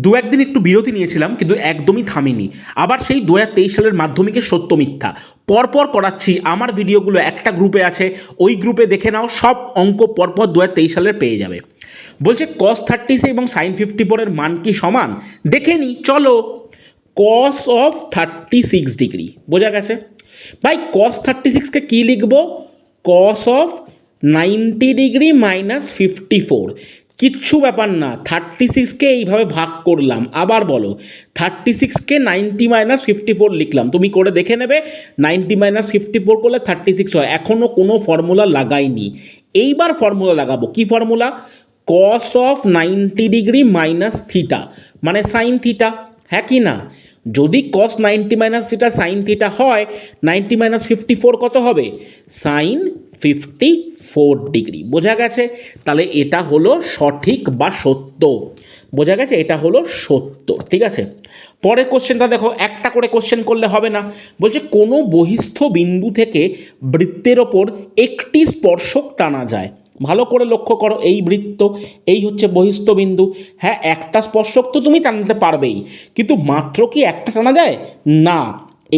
দু একদিন একটু বিরতি নিয়েছিলাম, কিন্তু একদমই থামিনি। আবার সেই 2023 সালের মাধ্যমিকের সত্য মিথ্যা পরপর করাচ্ছি। আমার ভিডিওগুলো একটা গ্রুপে আছে, ওই গ্রুপে দেখে নাও, সব অঙ্ক পরপর 2023 সালের পেয়ে যাবে। বলছে cos 30 এবং sin 54 এর মান কি সমান? দেখে নি, চলো। cos অফ 36 ডিগ্রি বোঝা গেছে ভাই। cos 36কে কী লিখবো? cos of 90 degree minus 54। কিচ্ছু ব্যাপার না, 36কে এইভাবে ভাগ করলাম। আবার বলো, 36কে 90 মাইনাস 54 লিখলাম। তুমি করে দেখে নেবে, 90 মাইনাস 54 করলে 36 হয়। এখনও কোনো ফর্মুলা লাগাইনি, এইবার ফর্মুলা লাগাবো। কি formula? cos of 90 degree minus theta মানে সাইন থিটা, হ্যাঁ কি না? যদি cos 90 minus theta sine theta হয়, 90 মাইনাস 54 কত হবে? Sine 54 degree. বোঝা গেছে? তাহলে এটা হলো সঠিক বা সত্য। বোঝা গেছে? এটা হলো সত্য। ঠিক আছে, পরের কোশ্চেনটা দেখো। একটা করে কোশ্চেন করলে হবে না। বলছে কোনো বহিস্থ বিন্দু থেকে বৃত্তের ওপর একটি স্পর্শক টানা যায়। ভালো করে লক্ষ্য করো, এই বৃত্ত, এই হচ্ছে বহিস্থ বিন্দু। হ্যাঁ, একটা স্পর্শক তো তুমি টানতে পারবেই, কিন্তু মাত্র কি একটা টানা যায়? না,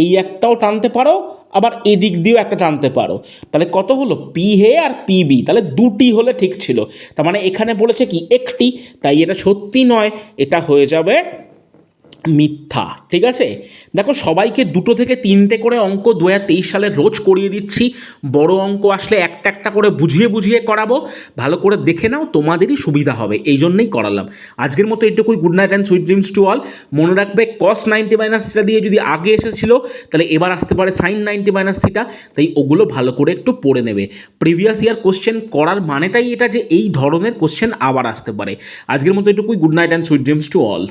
এই একটাও টানতে পারো, আবার এদিক দিয়েও একটা টানতে পারো। তাহলে কত হলো? পি হে আর পি বি। তাহলে দুটি হলে ঠিক ছিল। তার মানে এখানে বলেছে কি একটি, তাই এটা সত্যি নয়, এটা হয়ে যাবে মিথ্যা। ঠিক আছে, দেখো সবাইকে 2 থেকে 3টে করে অঙ্ক 2023 সালে রোজ করিয়ে দিচ্ছি। বড় অঙ্ক আসলে একটা একটা করে বুঝিয়ে বুঝিয়ে করাবো। ভালো করে দেখে নাও, তোমাদেরই সুবিধা হবে, এই জন্যই করালাম। আজকের মতো এইটুকুই। Good night and sweet dreams to all. মনে রাখবে, cos 90 মাইনাস থিটা দিয়ে যদি আগে এসেছিল, তাহলে এবার আসতে পারে sin 90 মাইনাস থিটা। তাই ওগুলো ভালো করে একটু পড়ে নেবে। প্রিভিয়াস ইয়ার কোশ্চেন করার মানেটাই এটা যে এই ধরনের কোশ্চেন আবার আসতে পারে। আজকের মতো এইটুকুই। Good night and sweet dreams to all.